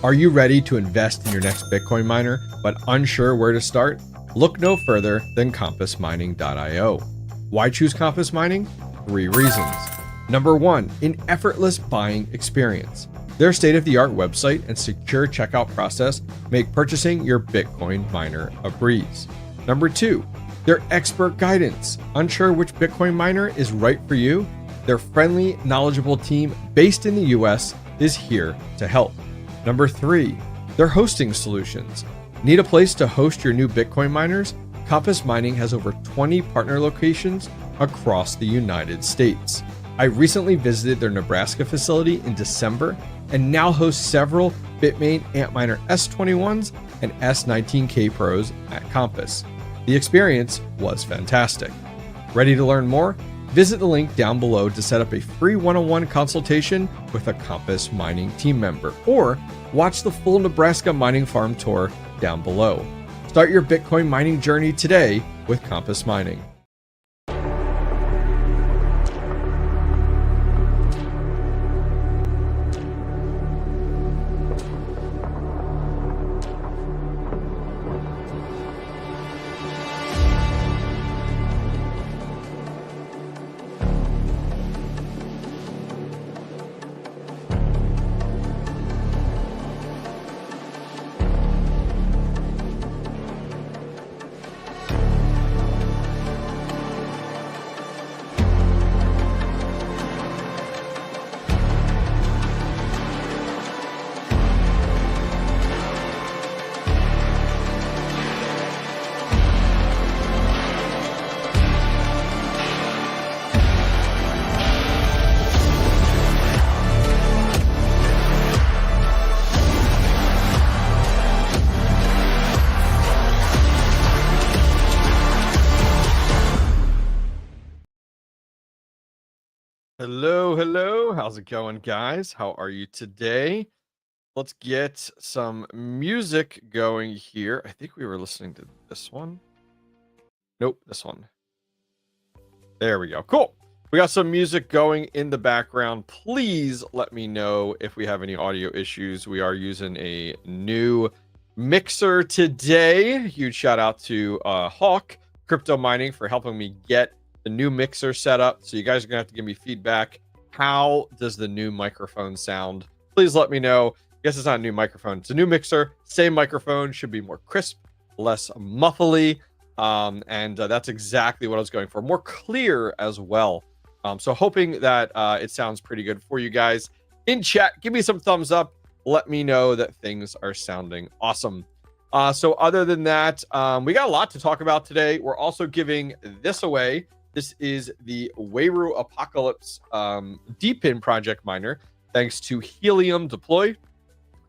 Are you ready to invest in your next Bitcoin miner, but unsure where to start? Look no further than 𝐶ompassmining.io. Why choose Compass Mining? 3 reasons. Number 1, an effortless buying experience. Their state-of-the-art website and secure checkout process make purchasing your Bitcoin miner a breeze. Number 2, their expert guidance. Unsure which Bitcoin miner is right for you? Their friendly, knowledgeable team based in the US is here to help. Number 3, their hosting solutions. Need a place to host your new Bitcoin miners? Compass Mining has over 20 partner locations across the United States. I recently visited their Nebraska facility in December and now host several Bitmain Antminer S21s and S19K Pros at Compass. The experience was fantastic. Ready to learn more? Visit the link down below to set up a free one-on-one consultation with a Compass Mining team member, or watch the full Nebraska mining farm tour down below. Start your Bitcoin mining journey today with Compass Mining. Hello. How's it going, guys? How are you today? Let's get some music going here. I think we were listening to this one. Nope, this one. There we go. Cool. We got some music going in the background. Please let me know if we have any audio issues. We are using a new mixer today. Huge shout out to Hawk Crypto Mining for helping me get the new mixer setup. So you guys are gonna have to give me feedback. How does the new microphone sound? Please let me know. I guess it's not a new microphone, it's a new mixer. Same microphone, should be more crisp, less muffly. That's exactly what I was going for. More clear as well. So hoping that it sounds pretty good for you guys. In chat, give me some thumbs up. Let me know that things are sounding awesome. So other than that, we got a lot to talk about today. We're also giving this away. This is the Wayru Apocalypse Depin project miner, thanks to Helium Deploy.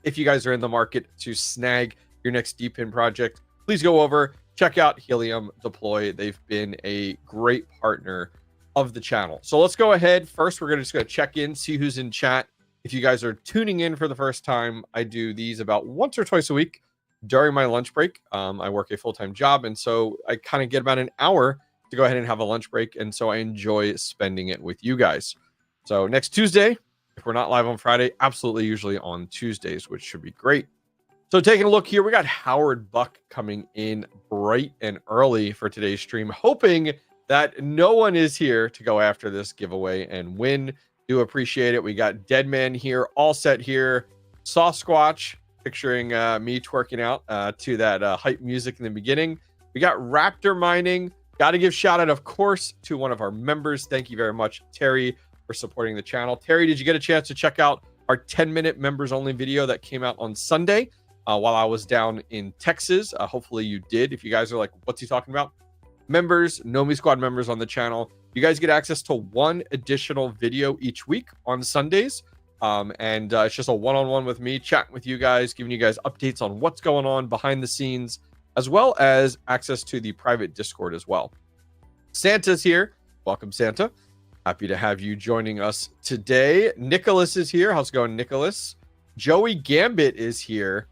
If you guys are in the market to snag your next Depin project, please go over, check out Helium Deploy. They've been a great partner of the channel. So let's go ahead. First, we're just going to check in, see who's in chat. If you guys are tuning in for the first time, I do these about once or twice a week during my lunch break. I work a full-time job, and so I kind of get about an hour to go ahead and have a lunch break, and so I enjoy spending it with you guys. So next Tuesday, if we're not live on Friday, absolutely usually on Tuesdays, which should be great. So taking a look here, we got Howard Buck coming in bright and early for today's stream, hoping that no one is here to go after this giveaway and win. Do appreciate it. We got Deadman here, all set here. Soft Squatch, picturing me twerking out to that hype music in the beginning. We got Raptor Mining. Got to give shout out, of course, to one of our members. Thank you very much, Terry, for supporting the channel. Terry, did you get a chance to check out our 10-minute members only video that came out on Sunday while I was down in Texas? Hopefully you did. If you guys are like, what's he talking about? Members, Nomi Squad members on the channel, you guys get access to one additional video each week on Sundays. It's just a one-on-one with me, chatting with you guys, giving you guys updates on what's going on behind the scenes, as well as access to the private Discord as well. Santa's here. Welcome, Santa. Happy to have you joining us today. Nicholas is here. How's it going, Nicholas? Joey Gambit is here.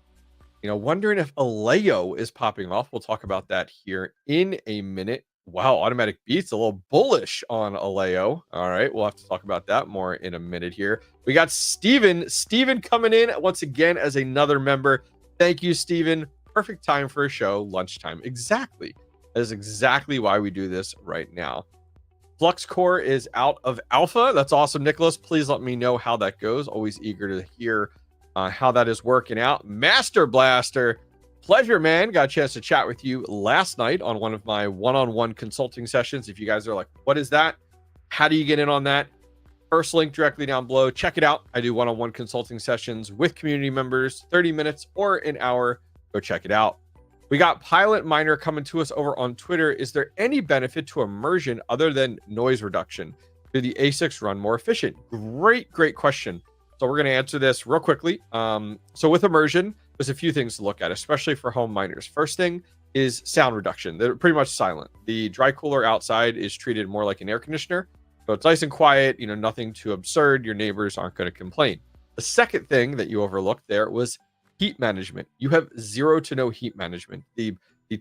Wondering if Aleo is popping off. We'll talk about that here in a minute. Wow, automatic beats a little bullish on Aleo. All right, we'll have to talk about that more in a minute here. We got Steven. Steven coming in once again as another member. Thank you, Steven. Perfect time for a show, lunchtime. Exactly. That is exactly why we do this right now. Flux Core is out of alpha. That's awesome, Nicholas. Please let me know how that goes. Always eager to hear how that is working out. Master Blaster. Pleasure, man. Got a chance to chat with you last night on one of my one-on-one consulting sessions. If you guys are like, what is that? How do you get in on that? First link directly down below. Check it out. I do one-on-one consulting sessions with community members, 30 minutes or an hour. Go check it out. We got Pilot Miner coming to us over on Twitter. Is there any benefit to immersion other than noise reduction? Do the ASICs run more efficient? Great question. So we're going to answer this real quickly. So with immersion, there's a few things to look at, especially for home miners. First thing is sound reduction. They're pretty much silent. The dry cooler outside is treated more like an air conditioner. So it's nice and quiet, nothing too absurd. Your neighbors aren't going to complain. The second thing that you overlooked there was heat management. You have zero to no heat management. The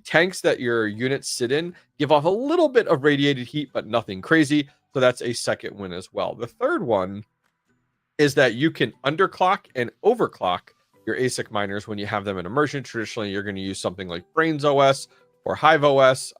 tanks that your units sit in give off a little bit of radiated heat, but nothing crazy. So that's a second win as well. The third one is that you can underclock and overclock your ASIC miners when you have them in immersion. Traditionally, you're going to use something like Brains OS or Hive OS,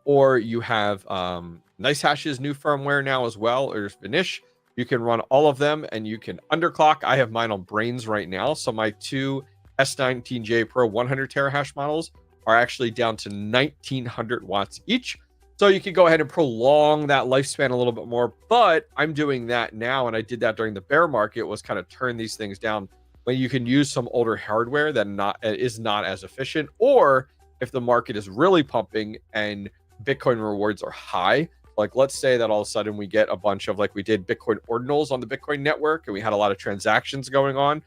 or you have NiceHash's new firmware now as well, or Vanish. You can run all of them and you can underclock. I have mine on Brains right now. So my two S19J Pro 100 terahash models are actually down to 1900 watts each. So you can go ahead and prolong that lifespan a little bit more, but I'm doing that now. And I did that during the bear market, was kind of turn these things down when you can use some older hardware that is not as efficient, or if the market is really pumping and Bitcoin rewards are high. Like, let's say that all of a sudden we get a bunch of, like we did Bitcoin ordinals on the Bitcoin network, and we had a lot of transactions going on.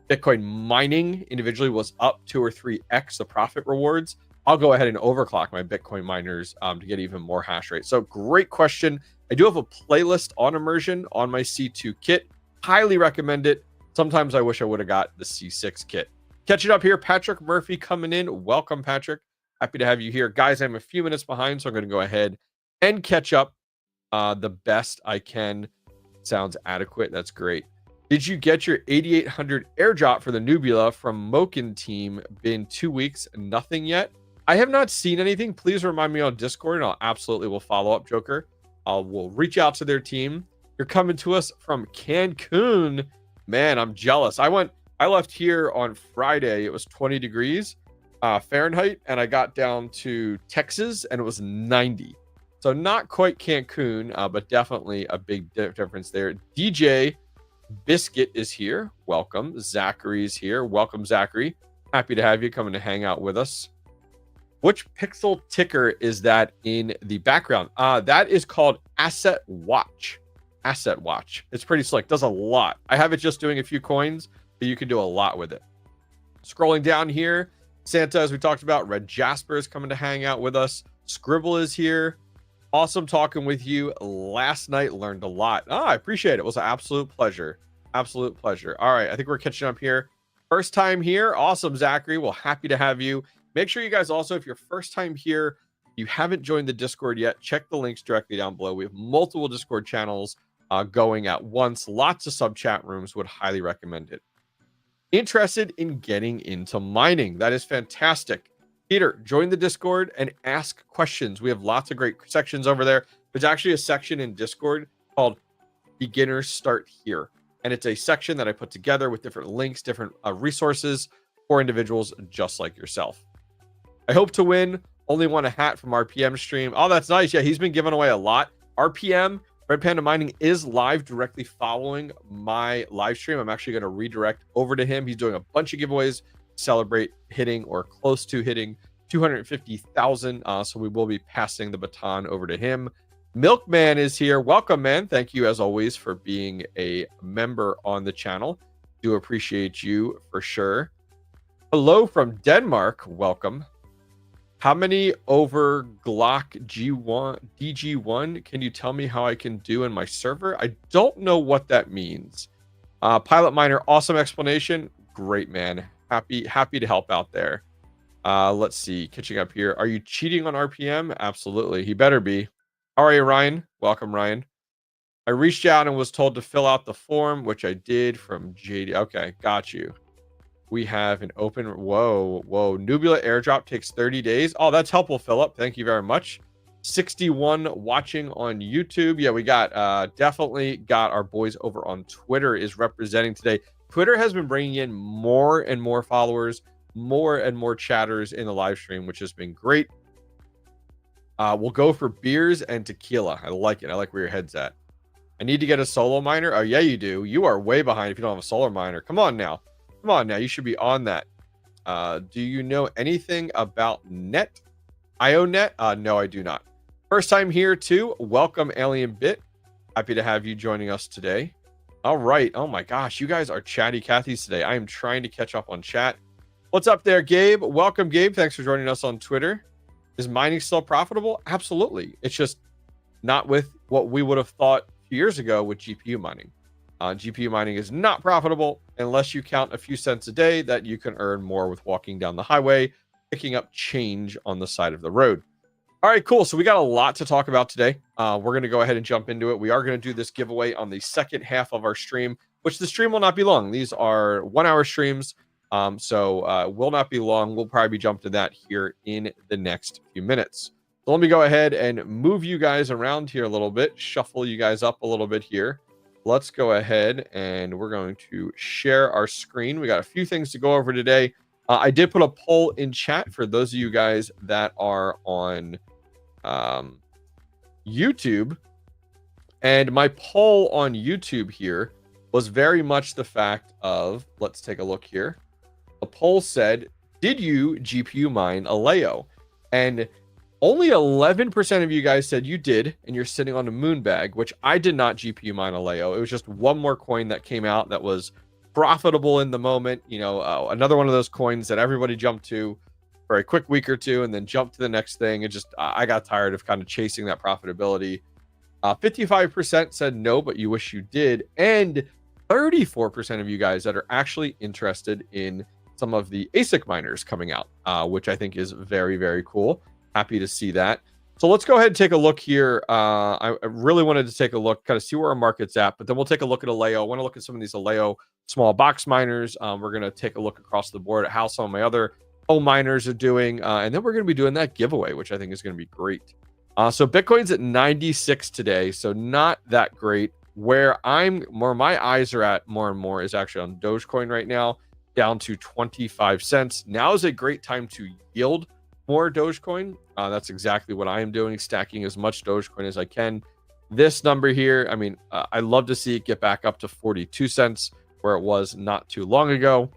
Bitcoin mining individually was up 2 or 3x the profit rewards. I'll go ahead and overclock my Bitcoin miners to get even more hash rate. So great question. I do have a playlist on immersion on my C2 kit. Highly recommend it. Sometimes I wish I would have got the C6 kit. Catching up here, Patrick Murphy coming in. Welcome, Patrick. Happy to have you here. Guys, I'm a few minutes behind, so I'm going to go ahead and catch up the best I can. Sounds adequate. That's great. Did you get your 8800 airdrop for the Nebula from Moken team? Been 2 weeks, nothing yet. I have not seen anything. Please remind me on Discord, and I'll absolutely will follow up, Joker. We'll reach out to their team. You're coming to us from Cancun. Man, I'm jealous. I left here on Friday. It was 20 degrees Fahrenheit, and I got down to Texas, and it was 90. So not quite Cancun, but definitely a big difference there. DJ Biscuit is here. Welcome. Zachary's here. Welcome, Zachary. Happy to have you coming to hang out with us. Which pixel ticker is that in the background? That is called Asset Watch. Asset Watch. It's pretty slick. Does a lot. I have it just doing a few coins, but you can do a lot with it. Scrolling down here, Santa, as we talked about, Red Jasper is coming to hang out with us. Scribble is here. Awesome talking with you last night. Learned a lot. I appreciate it. It was an absolute pleasure. Absolute pleasure. All right. I think we're catching up here. First time here. Awesome, Zachary. Well, happy to have you. Make sure you guys also, if you're first time here, you haven't joined the Discord yet, check the links directly down below. We have multiple Discord channels going at once. Lots of sub chat rooms. Would highly recommend it. Interested in getting into mining? That is fantastic. Peter, join the Discord and ask questions. We have lots of great sections over there. There's actually a section in Discord called Beginners Start Here. And it's a section that I put together with different links, different resources for individuals just like yourself. I hope to win. Only won a hat from RPM stream. Oh, that's nice. Yeah, he's been giving away a lot. RPM, Red Panda Mining, is live directly following my live stream. I'm actually going to redirect over to him. He's doing a bunch of giveaways. Celebrate hitting or close to hitting 250,000. So we will be passing the baton over to him. Milkman is here. Welcome, man. Thank you, as always, for being a member on the channel. Do appreciate you for sure. Hello from Denmark. Welcome. How many over Glock G1 DG1 can you tell me how I can do in my server? I don't know what that means. Pilot Miner, awesome explanation. Great, man. Happy to help out there. Let's see. Catching up here. Are you cheating on RPM? Absolutely. He better be. How are you, Ryan? Welcome, Ryan. I reached out and was told to fill out the form, which I did from JD. Okay, got you. We have an open. Whoa. Nubula airdrop takes 30 days. Oh, that's helpful, Philip. Thank you very much. 61 watching on YouTube. Yeah, we got definitely got our boys over on Twitter is representing today. Twitter has been bringing in more and more followers, more and more chatters in the live stream, which has been great. We'll go for beers and tequila. I like it. I like where your head's at. I need to get a solo miner. Oh, yeah, you do. You are way behind if you don't have a solar miner. Come on now. You should be on that. Do you know anything about IONET? No, I do not. First time here too. Welcome, Alien Bit. Happy to have you joining us today. All right. Oh my gosh, you guys are chatty Cathy's today. I am trying to catch up on chat. What's up there, Gabe? Welcome, Gabe. Thanks for joining us on Twitter. Is mining still profitable? Absolutely. It's just not with what we would have thought a few years ago with GPU mining. GPU mining is not profitable unless you count a few cents a day that you can earn more with walking down the highway, picking up change on the side of the road. All right, cool. So we got a lot to talk about today. We're going to go ahead and jump into it. We are going to do this giveaway on the second half of our stream, which the stream will not be long. These are 1 hour streams. So will not be long. We'll probably be jumping to that here in the next few minutes. So let me go ahead and move you guys around here a little bit, shuffle you guys up a little bit here. Let's go ahead and we're going to share our screen. We got a few things to go over today. I did put a poll in chat for those of you guys that are on YouTube. And my poll on YouTube here was very much the fact of, let's take a look here. The poll said, did you GPU mine a 𝐿EO? And only 11% of you guys said you did, and you're sitting on a moon bag, which I did not GPU mine a 𝐿EO. It was just one more coin that came out that was profitable in the moment. You know, another one of those coins that everybody jumped to for a quick week or two and then jumped to the next thing. It just, I got tired of kind of chasing that profitability. 55% said no, but you wish you did. And 34% of you guys that are actually interested in some of the ASIC miners coming out, which I think is very, very cool. Happy to see that. So let's go ahead and take a look here. I really wanted to take a look, kind of see where our market's at, but then we'll take a look at 𝐿EO. I want to look at some of these 𝐿EO small box miners. We're going to take a look across the board at how some of my other miners are doing. And then we're going to be doing that giveaway, which I think is going to be great. So Bitcoin's at 96 today, so not that great. Where my eyes are at more and more is actually on Dogecoin right now, down to 25 cents. Now is a great time to yield more Dogecoin. That's exactly what I am doing, stacking as much Dogecoin as I can. This number here, I mean, I love to see it get back up to 42 cents where it was not too long ago.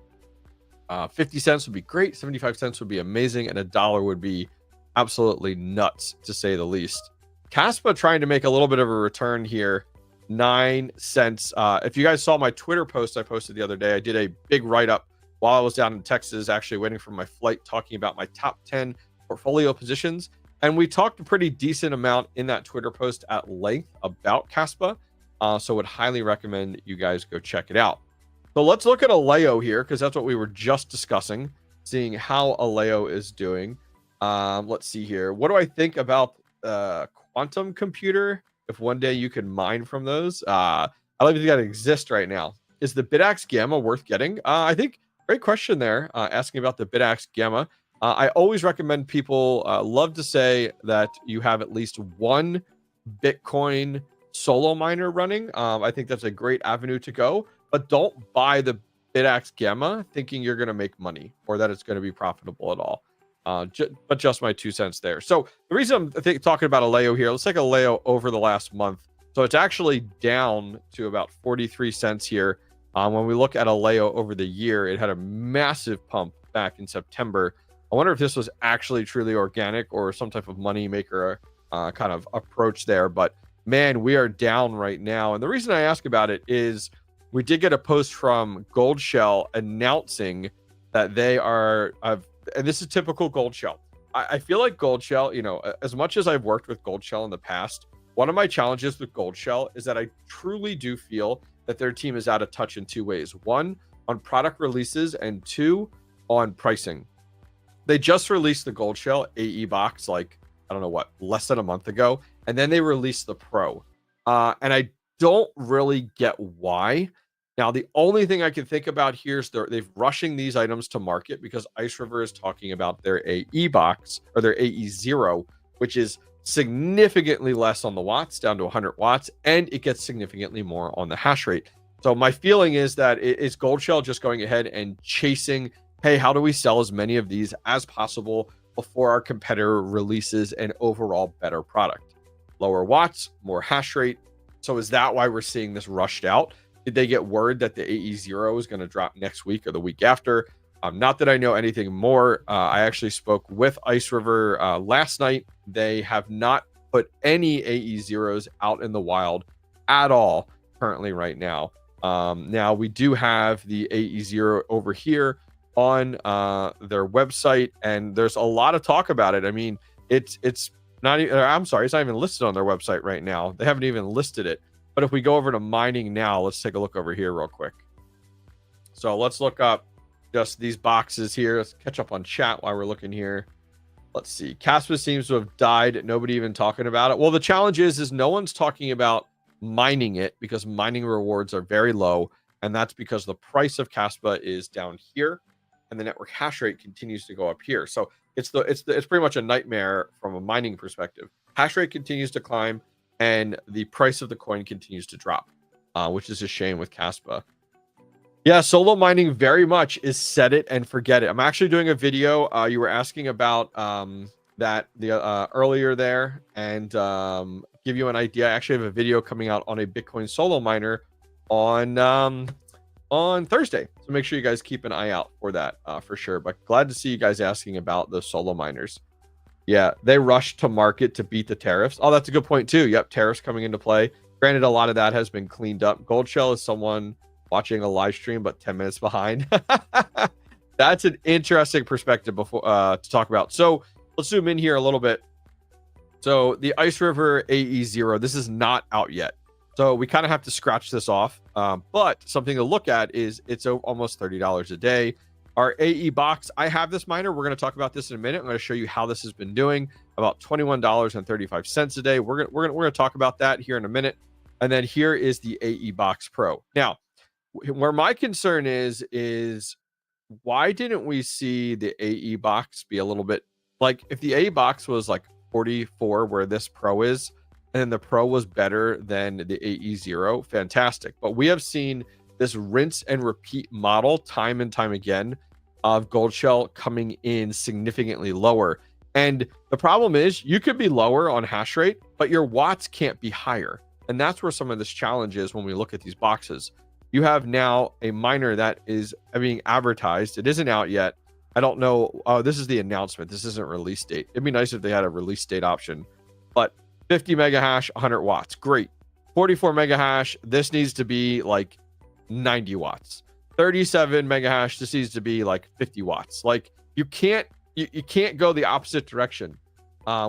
50 cents would be great. 75 cents would be amazing. And $1 would be absolutely nuts, to say the least. Kaspa trying to make a little bit of a return here. 9 cents. If you guys saw my Twitter post I posted the other day, I did a big write-up while I was down in Texas, actually waiting for my flight, talking about my top 10 portfolio positions. And we talked a pretty decent amount in that Twitter post at length about Kaspa. So would highly recommend you guys go check it out. So let's look at 𝐿EO here, because that's what we were just discussing, seeing how 𝐿EO is doing. Let's see here. What do I think about quantum computer? If one day you could mine from those, I don't think that exists right now. Is the BitAxe Gamma worth getting? I think great question there. Asking about the BitAxe Gamma. I always recommend people love to say that you have at least one Bitcoin solo miner running. I think that's a great avenue to go, but don't buy the BitAxe Gamma thinking you're going to make money or that it's going to be profitable at all. But just my 2 cents there. So the reason I'm talking about 𝐿EO here, let's take 𝐿EO over the last month. So it's actually down to about 43 cents here. When we look at 𝐿EO over the year, it had a massive pump back in September. I wonder if this was actually truly organic or some type of money maker kind of approach there. But man, we are down right now. And the reason I ask about it is we did get a post from Gold Shell announcing that they are, and this is typical Gold Shell. I feel like Gold Shell, you know, as much as I've worked with Gold Shell in the past, one of my challenges with Gold Shell is that I truly do feel that their team is out of touch in two ways. One, on product releases, and two, on pricing. they just released the Gold Shell AE box, like, I don't know what, less than a month ago. And then they released the Pro. And I don't really get why. Now, the only thing I can think about here is they've rushing these items to market because Ice River is talking about their AE box or their AE0, which is significantly less on the watts, down to 100 watts, and it gets significantly more on the hash rate. So my feeling is that is Gold Shell just going ahead and chasing, hey, how do we sell as many of these as possible before our competitor releases an overall better product? Lower watts, more hash rate. So is that why we're seeing this rushed out? Did they get word that the AE0 is going to drop next week or the week after? Not that I know anything more. I actually spoke with Ice River last night. They have not put any AE0s out in the wild at all currently right now. Now we do have the AE0 over here on their website, and there's a lot of talk about it. I mean, it's not even, I'm sorry, it's not even listed on their website right now. They haven't even listed it. But if we go over to mining now, let's take a look over here real quick. So let's look up just these boxes here. Let's catch up on chat while we're looking here. Let's see. 𝐃𝐲 seems to have died. Nobody even talking about it. Well, the challenge is no one's talking about mining it because mining rewards are very low. And that's because the price of 𝐃𝐲 is down here and the network hash rate continues to go up here. So it's pretty much a nightmare from a mining perspective. Hash rate continues to climb and the price of the coin continues to drop, which is a shame with 𝐃𝐲. Yeah, solo mining very much is set it and forget it. I'm actually doing a video. You were asking about that earlier there, and give you an idea. I actually have a video coming out on a Bitcoin solo miner on Thursday. So make sure you guys keep an eye out for that for sure. But glad to see you guys asking about the solo miners. Yeah, they rushed to market to beat the tariffs. Oh, that's a good point too. Yep, tariffs coming into play. Granted, a lot of that has been cleaned up. Gold Shell is someone watching a live stream, but 10 minutes behind. That's an interesting perspective before to talk about. So let's zoom in here a little bit. So the Ice River AE0, this is not out yet. So we kind of have to scratch this off. But something to look at is it's almost $30 a day. Our AE box, I have this miner. We're going to talk about this in a minute. I'm going to show you how this has been doing. About $21.35 a day. We're going to talk about that here in a minute. And then here is the AE box Pro. Now, where my concern is why didn't we see the AE box be a little bit like, if the AE box was like 44 where this Pro is, and then the Pro was better than the AE0, fantastic. But we have seen this rinse and repeat model time and time again of Gold Shell coming in significantly lower. And the problem is you could be lower on hash rate, but your watts can't be higher. And that's where some of this challenge is when we look at these boxes. You have now a miner that is being advertised. It isn't out yet. I don't know. Oh, this is the announcement. This isn't release date. It'd be nice if they had a release date option. But 50 mega hash, 100 watts. Great. 44 mega hash. This needs to be like 90 watts. 37 mega hash. This needs to be like 50 watts. Like you can't go the opposite direction,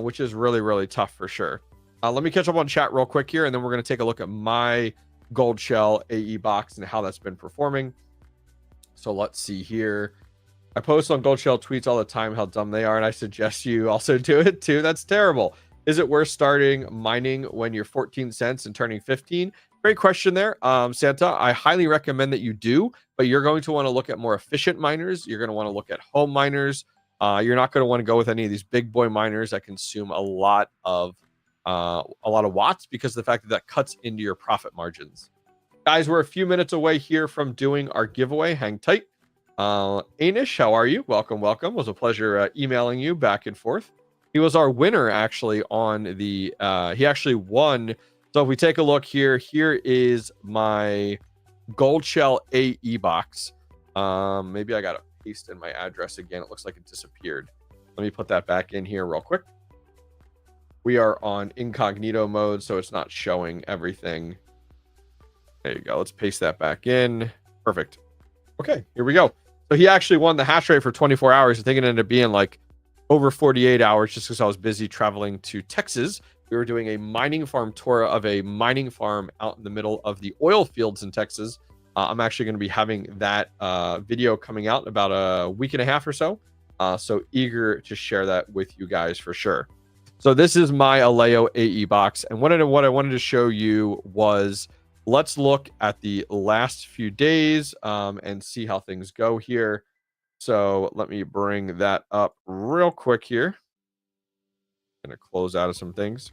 which is really, really tough for sure. Let me catch up on chat real quick here, and then we're going to take a look at my Gold Shell AE box and how that's been performing. So let's see here. I post on Gold Shell tweets all the time how dumb they are, and I suggest you also do it too. That's terrible. Is it worth starting mining when you're 14 cents and turning 15? Great question there, Santa. I highly recommend that you do, but you're going to want to look at more efficient miners. You're going to want to look at home miners. You're not going to want to go with any of these big boy miners that consume a lot of watts, because of the fact that that cuts into your profit margins. Guys, we're a few minutes away here from doing our giveaway. Hang tight. Anish, how are you? Welcome. It was a pleasure emailing you back and forth. He was our winner actually on the he actually won. So if we take a look here is my Gold Shell AE box. Maybe I gotta paste in my address again. It looks like it disappeared. Let me put that back in here real quick. We are on incognito mode, so it's not showing everything. There you go. Let's paste that back in. Perfect. Okay, here we go. So he actually won the hash rate for 24 hours. I think it ended up being like over 48 hours just because I was busy traveling to Texas. We were doing a mining farm tour of a mining farm out in the middle of the oil fields in Texas. I'm actually going to be having that video coming out in about a week and a half or so. So eager to share that with you guys for sure. So this is my 𝐿EO AE box, and what I wanted to show you was, let's look at the last few days and see how things go here. So let me bring that up real quick here. I'm gonna close out of some things.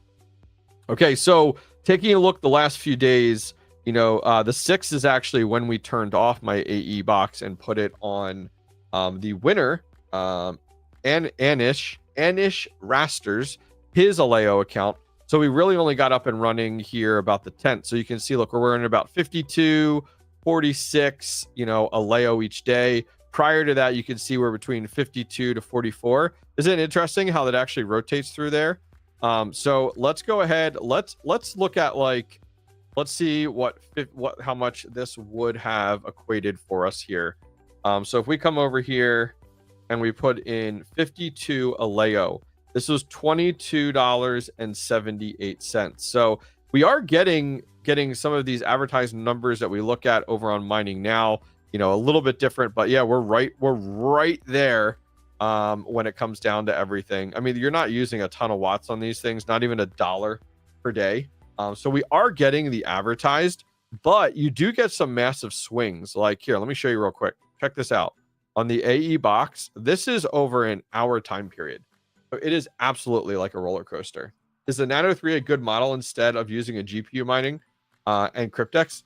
Okay, so taking a look the last few days, the 6th is actually when we turned off my AE box and put it on the winner, Anish Rasters, his 𝐿EO account. So we really only got up and running here about the 10th. So you can see, look, we're in about 52, 46, 𝐿EO each day. Prior to that, you can see we're between 52 to 44. Isn't it interesting how that actually rotates through there? So let's go ahead. Let's look at, like, let's see how much this would have equated for us here. So if we come over here and we put in 52 𝐿EO, this was $22.78. So we are getting some of these advertised numbers that we look at over on Mining Now, a little bit different, but yeah, we're right there when it comes down to everything. I mean, you're not using a ton of watts on these things, not even $1 per day. So we are getting the advertised, but you do get some massive swings. Like here, let me show you real quick. Check this out. On the AE box, this is over an hour time period. So it is absolutely like a roller coaster. Is the Nano 3 a good model instead of using a GPU mining and Cryptex?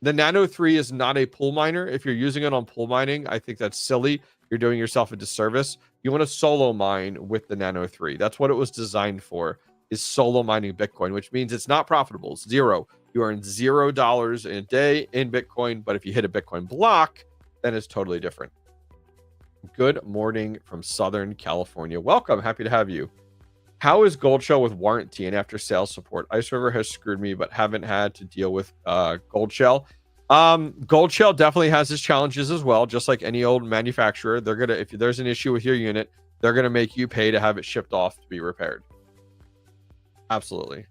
The Nano 3 is not a pool miner. If you're using it on pool mining, I think that's silly. You're doing yourself a disservice. You want to solo mine with the Nano 3. That's what it was designed for, is solo mining Bitcoin, which means it's not profitable. It's zero. You earn $0 a day in Bitcoin, but if you hit a Bitcoin block, then it's totally different. Good morning from Southern California. Welcome. Happy to have you. How is Goldshell with warranty and after sales support? Ice River has screwed me, but haven't had to deal with Goldshell. Goldshell definitely has its challenges as well, just like any old manufacturer. They're gonna, if there's an issue with your unit, they're gonna make you pay to have it shipped off to be repaired. Absolutely.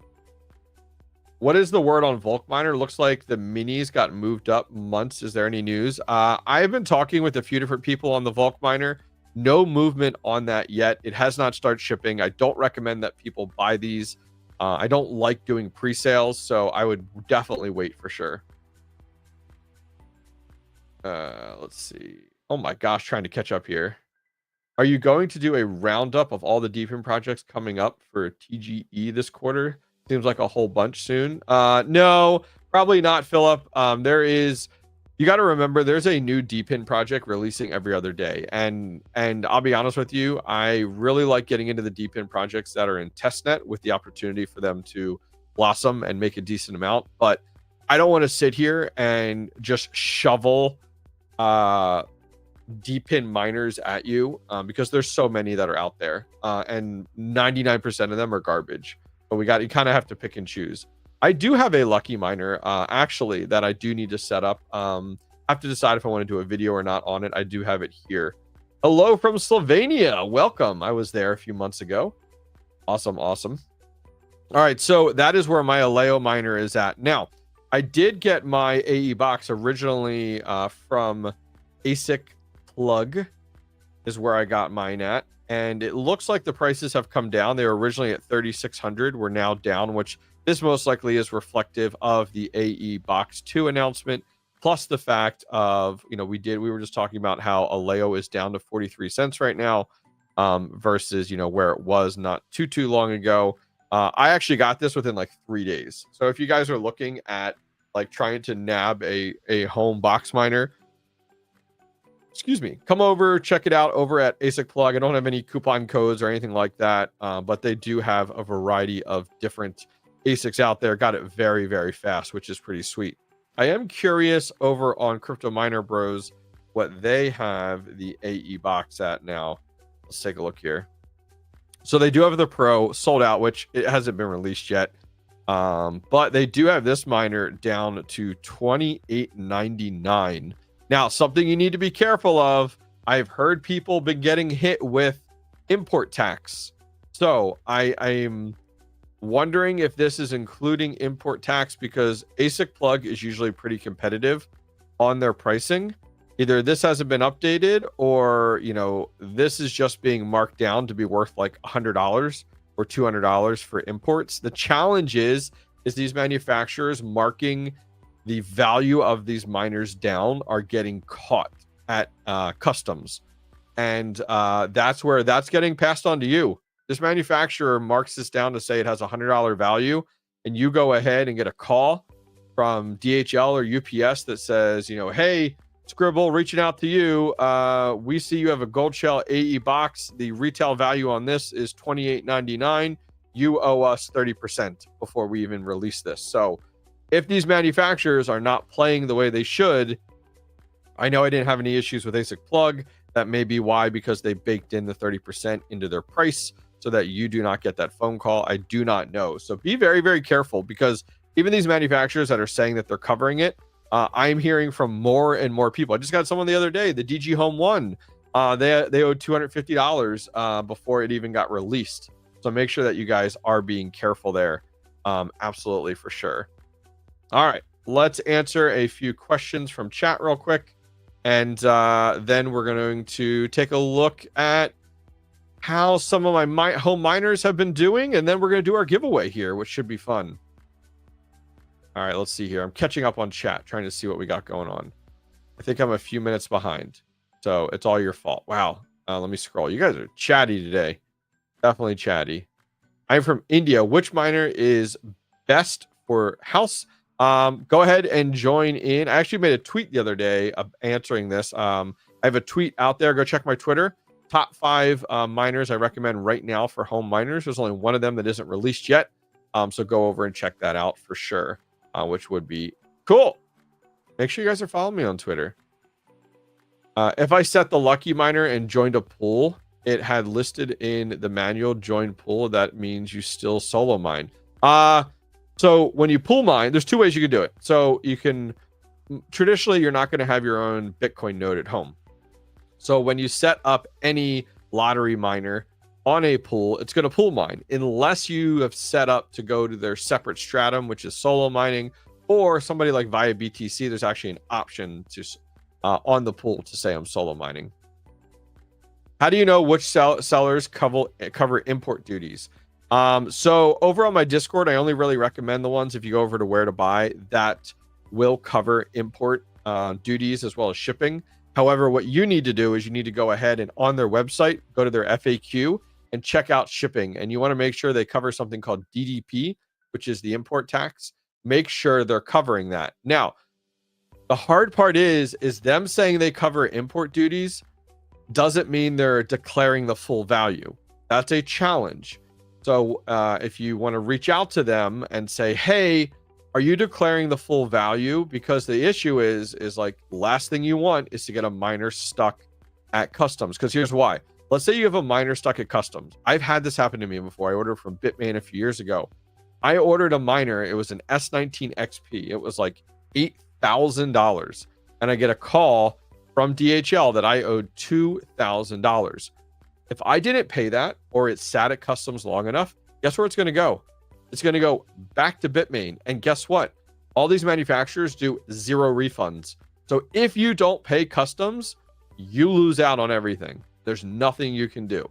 What is the word on 𝐷𝐿EO? Looks like the minis got moved up months. Is there any news? I've been talking with a few different people on the 𝐷𝐿EO. No movement on that yet. It has not started shipping. I don't recommend that people buy these. I don't like doing pre-sales, so I would definitely wait for sure. Let's see. Oh my gosh, trying to catch up here. Are you going to do a roundup of all the Depin projects coming up for TGE this quarter? Seems like a whole bunch soon. No, probably not, Philip. You got to remember, there's a new Depin project releasing every other day, and I'll be honest with you, I really like getting into the Depin projects that are in testnet with the opportunity for them to blossom and make a decent amount. But I don't want to sit here and just shovel Depin miners at you because there's so many that are out there, and 99% of them are garbage. But you kind of have to pick and choose. I do have a lucky miner actually that I do need to set up. I have to decide if I want to do a video or not on it. I do have it here. Hello from Slovenia. Welcome. I was there a few months ago. Awesome. All right, so that is where my 𝐿EO miner is at. Now, I did get my AE box originally from ASIC Plug is where I got mine at. And it looks like the prices have come down. They were originally at 3,600. We're now down, which this most likely is reflective of the AE Box 2 announcement, plus the fact of, we were just talking about how 𝐿EO is down to 43 cents right now versus, where it was not too long ago. I actually got this within like 3 days. So if you guys are looking at like trying to nab a home box miner, come over, check it out over at ASIC Plug. I don't have any coupon codes or anything like that, but they do have a variety of different ASICs out there. Got it very, very fast, which is pretty sweet. I am curious over on Crypto Miner Bros what they have the AE box at now. Let's take a look here. So they do have the Pro sold out, which it hasn't been released yet. But they do have this miner down to $28.99. Now, something you need to be careful of. I've heard people been getting hit with import tax. So I'm wondering if this is including import tax, because ASIC Plug is usually pretty competitive on their pricing. either this hasn't been updated, or this is just being marked down to be worth like $100 or $200 for imports. The challenge is these manufacturers marking the value of these miners down are getting caught at customs, and that's where that's getting passed on to you. This manufacturer marks this down to say it has a $100 value, and you go ahead and get a call from DHL or UPS that says, hey, Scribble, reaching out to you. We see you have a Gold Shell AE box. The retail value on this is $28.99. You owe us 30% before we even release this. So if these manufacturers are not playing the way they should, I know I didn't have any issues with ASIC plug. That may be why, because they baked in the 30% into their price so that you do not get that phone call. I do not know. So be very, very careful, because even these manufacturers that are saying that they're covering it, I'm hearing from more and more people. I just got someone the other day, the DG Home One. They owed $250 before it even got released. So make sure that you guys are being careful there. Absolutely, for sure. All right, let's answer a few questions from chat real quick, and then we're going to take a look at how some of my home miners have been doing, and then we're going to do our giveaway here, which should be fun. All right, let's see here. I'm catching up on chat, trying to see what we got going on. I think I'm a few minutes behind, so it's all your fault. Wow. Let me scroll. You guys are chatty today. Definitely chatty. I'm from India. Which miner is best for house? Go ahead and join in. I actually made a tweet the other day answering this. I have a tweet out there. Go check my Twitter. Top 5 miners I recommend right now for home miners. There's only one of them that isn't released yet. So go over and check that out for sure. Which would be cool. Make sure you guys are following me on Twitter. If I set the lucky miner and joined a pool, it had listed in the manual join pool. That means you still solo mine. So when you pool mine, there's 2 ways you can do it. So you can, traditionally, you're not going to have your own Bitcoin node at home. So when you set up any lottery miner on a pool, it's going to pool mine unless you have set up to go to their separate stratum, which is solo mining, or somebody like via BTC. There's actually an option to on the pool to say I'm solo mining. How do you know which sellers cover import duties? So over on my Discord, I only really recommend the ones, if you go over to where to buy, that will cover import duties as well as shipping. However, what you need to do is you need to go ahead and on their website, go to their FAQ and check out shipping. And you want to make sure they cover something called DDP, which is the import tax. Make sure they're covering that. Now, the hard part is them saying they cover import duties doesn't mean they're declaring the full value. That's a challenge. So if you want to reach out to them and say, hey, are you declaring the full value? Because the issue is like, last thing you want is to get a miner stuck at customs. Because here's why. Let's say you have a miner stuck at customs. I've had this happen to me before. I ordered from Bitmain a few years ago. I ordered a miner. It was an S19 XP. It was like $8,000. And I get a call from DHL that I owed $2,000. If I didn't pay that, or it sat at customs long enough, guess where it's going to go? It's going to go back to Bitmain. And guess what? All these manufacturers do 0 refunds. So if you don't pay customs, you lose out on everything. There's nothing you can do.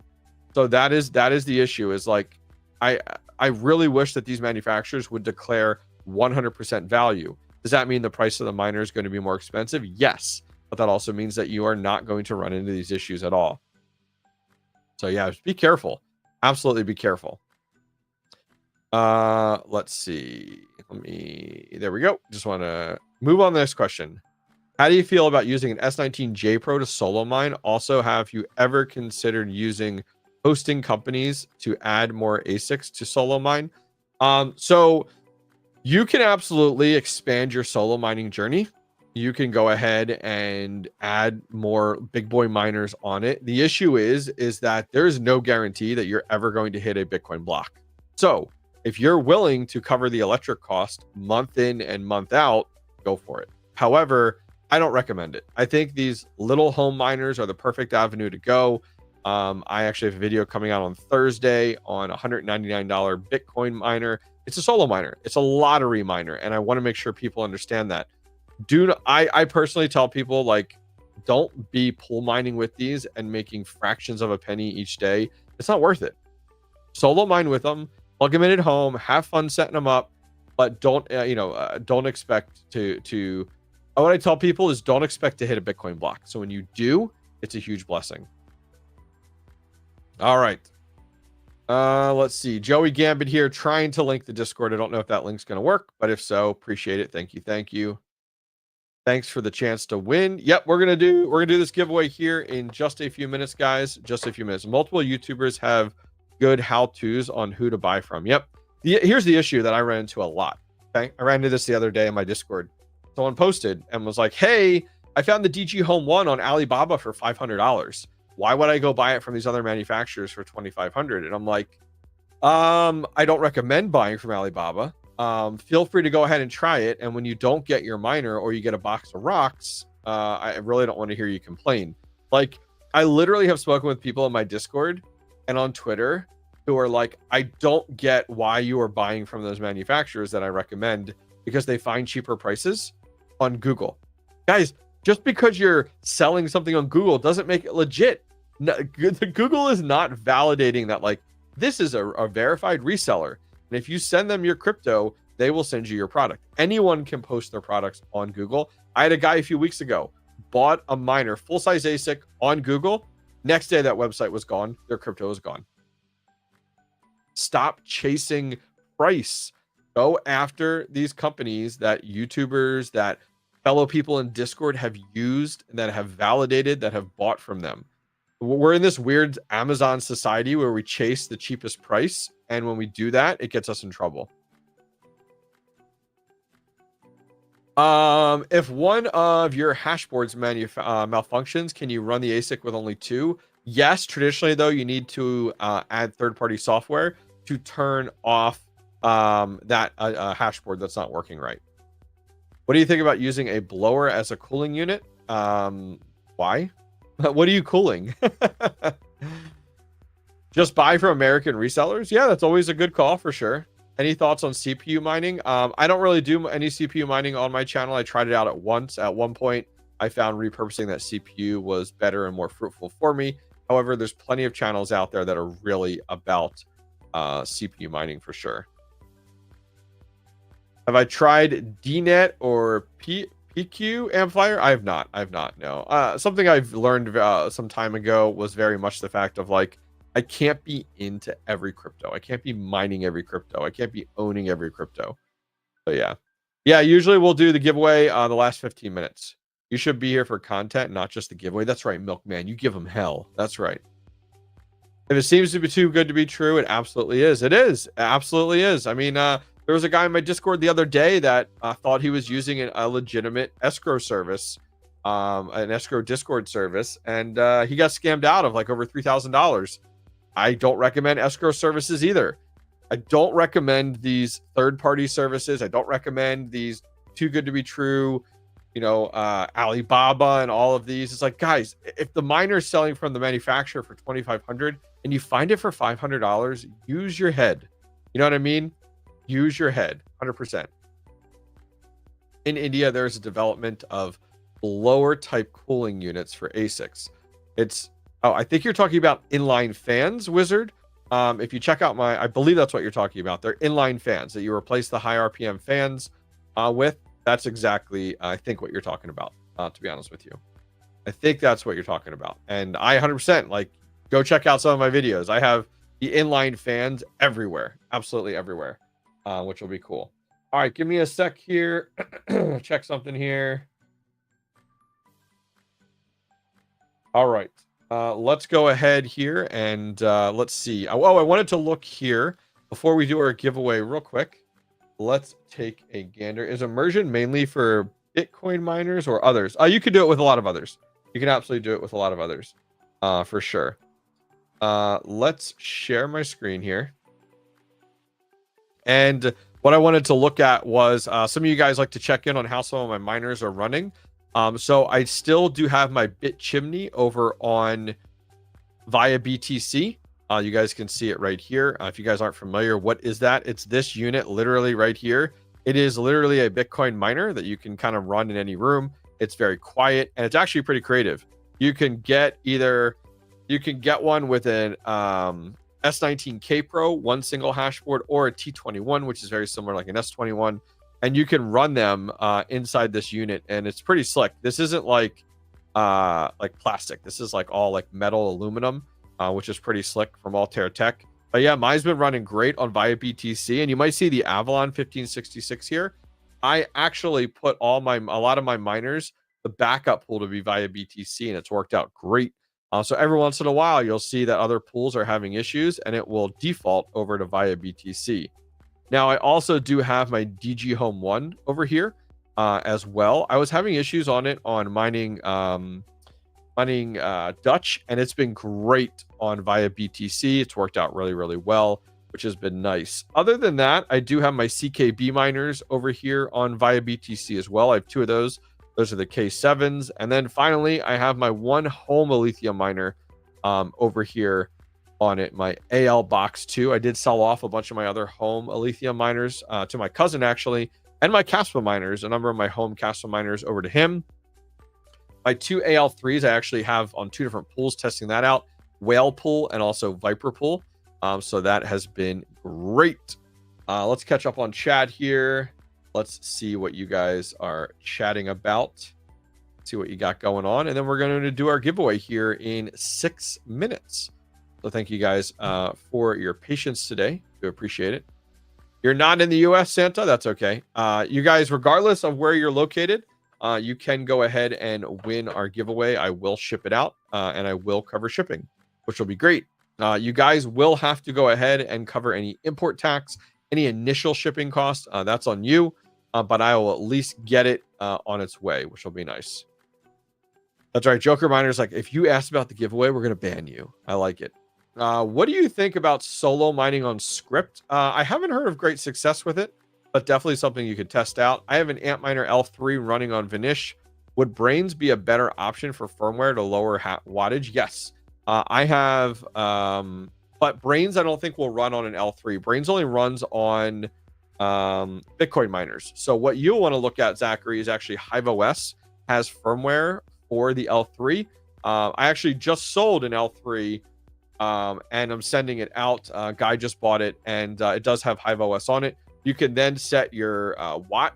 So that is the issue, is like, I really wish that these manufacturers would declare 100% value. Does that mean the price of the miner is going to be more expensive? Yes. But that also means that you are not going to run into these issues at all. So yeah, just be careful. Absolutely be careful. Let's see. There we go. Just want to move on to the next question. How do you feel about using an S19J Pro to solo mine? Also, have you ever considered using hosting companies to add more ASICs to solo mine? So you can absolutely expand your solo mining journey. You can go ahead and add more big boy miners on it. The issue is that there is no guarantee that you're ever going to hit a Bitcoin block. So if you're willing to cover the electric cost month in and month out, go for it. However, I don't recommend it. I think these little home miners are the perfect avenue to go. I actually have a video coming out on Thursday on $199 Bitcoin miner. It's a solo miner. It's a lottery miner. And I want to make sure people understand that. I personally tell people, like, don't be pool mining with these and making fractions of a penny each day. It's not worth it. Solo mine with them, plug them in at home, have fun setting them up, but don't don't expect to what I tell people is don't expect to hit a Bitcoin block. So when you do, it's a huge blessing. All right. Let's see. Joey Gambit here trying to link the Discord. I don't know if that link's going to work, but if so, appreciate it. Thank you. Thank you. Thanks for the chance to win. Yep, we're gonna do this giveaway here in just a few minutes, guys. Just a few minutes. Multiple YouTubers have good how-tos on who to buy from. Yep. Here's the issue that I ran into a lot. Okay, I ran into this the other day in my Discord. Someone posted and was like, "Hey, I found the DG Home 1 on Alibaba for $500. Why would I go buy it from these other manufacturers for $2,500?" And I'm like, I don't recommend buying from Alibaba. Feel free to go ahead and try it. And when you don't get your miner or you get a box of rocks, I really don't want to hear you complain. Like, I literally have spoken with people in my Discord and on Twitter who are like, I don't get why you are buying from those manufacturers that I recommend, because they find cheaper prices on Google. Guys, just because you're selling something on Google doesn't make it legit. No, Google is not validating that, like, this is a verified reseller. And if you send them your crypto, they will send you your product. Anyone can post their products on Google. I had a guy a few weeks ago, bought a miner, full-size ASIC on Google. Next day, that website was gone. Their crypto was gone. Stop chasing price. Go after these companies that YouTubers, that fellow people in Discord have used, that have validated, that have bought from them. We're in this weird Amazon society where we chase the cheapest price. And when we do that, it gets us in trouble. If one of your hash boards malfunctions, can you run the ASIC with only 2? Yes. Traditionally, though, you need to add third-party software to turn off that hash board that's not working right. What do you think about using a blower as a cooling unit? Why? What are you cooling? Just buy from American resellers? Yeah, that's always a good call for sure. Any thoughts on CPU mining? I don't really do any CPU mining on my channel. I tried it out at one point. I found repurposing that CPU was better and more fruitful for me. However, there's plenty of channels out there that are really about CPU mining for sure. Have I tried DNet or PQ amplifier? I have not. No. Something I've learned some time ago was very much the fact of, like, I can't be into every crypto. I can't be mining every crypto. I can't be owning every crypto. So yeah. Usually we'll do the giveaway the last 15 minutes. You should be here for content, not just the giveaway. That's right, Milkman. You give them hell. That's right. If it seems to be too good to be true, it absolutely is. It is. It absolutely is. I mean, there was a guy in my Discord the other day that thought he was using a legitimate escrow service, an escrow Discord service, and he got scammed out of like over $3,000. I don't recommend escrow services either. I don't recommend these third-party services. I don't recommend these too good to be true, Alibaba and all of these. It's like, guys, if the miner is selling from the manufacturer for $2,500 and you find it for $500, use your head. You know what I mean? Use your head, 100%. In India, there's a development of blower type cooling units for ASICs. I think you're talking about inline fans, Wizard. If you check out I believe that's what you're talking about. They're inline fans that you replace the high RPM fans with. That's exactly, I think, what you're talking about, to be honest with you. I think that's what you're talking about. And I 100%, like, go check out some of my videos. I have the inline fans everywhere, absolutely everywhere, which will be cool. All right, give me a sec here. Check something here. All right. Let's go ahead here and let's see. I wanted to look here before we do our giveaway real quick. Let's take a gander. Is immersion mainly for Bitcoin miners or others? You could do it with a lot of others. You can absolutely do it with a lot of others, for sure. Let's share my screen here. And what I wanted to look at was some of you guys like to check in on how some of my miners are running. So I still do have my bit chimney over on via BTC. You guys can see it right here. If you guys aren't familiar, what is that? It's this unit literally right here. It is literally a Bitcoin miner that you can kind of run in any room. It's very quiet, and it's actually pretty creative. You can get one with an S19K Pro, one single hash board, or a T21, which is very similar, like an S21, and you can run them inside this unit, and it's pretty slick. This isn't like plastic. This is like all like metal aluminum, which is pretty slick from Altair Tech. But yeah, mine's been running great on ViaBTC, and you might see the Avalon 1566 here. I actually put a lot of my miners, the backup pool, to be ViaBTC, and it's worked out great. So every once in a while, you'll see that other pools are having issues, and it will default over to ViaBTC. Now, I also do have my DG Home 1 over here as well. I was having issues on it on mining Dutch, and it's been great on ViaBTC. It's worked out really, really well, which has been nice. Other than that, I do have my CKB miners over here on ViaBTC as well. I have two of those. Those are the K7s. And then finally, I have my one home Alethea miner over here on it, my AL Box 2. I did sell off a bunch of my other home Alethea miners to my cousin, actually, and my Caspa miners, a number of my home Caspa miners over to him. My two AL3s I actually have on two different pools, testing that out, Whale Pool and also Viper Pool. So that has been great. Let's catch up on chat here. Let's see what you guys are chatting about. See what you got going on. And then we're going to do our giveaway here in 6 minutes. So thank you guys for your patience today. Do appreciate it. You're not in the US, Santa? That's okay. You guys, regardless of where you're located, you can go ahead and win our giveaway. I will ship it out and I will cover shipping, which will be great. You guys will have to go ahead and cover any import tax, any initial shipping costs. That's on you, but I will at least get it on its way, which will be nice. That's right. Joker Miner's like, if you asked about the giveaway, we're going to ban you. I like it. What do you think about solo mining on script? I haven't heard of great success with it, but definitely something you could test out. I have an Antminer L3 running on Vanish. Would Brains be a better option for firmware to lower wattage? Yes. I have, but Brains I don't think will run on an L3. Brains only runs on Bitcoin miners. So what you'll want to look at, Zachary, is actually HiveOS has firmware for the L3. I actually just sold an L3 and I'm sending it out. Guy just bought it, and it does have HiveOS on it. You can then set your watt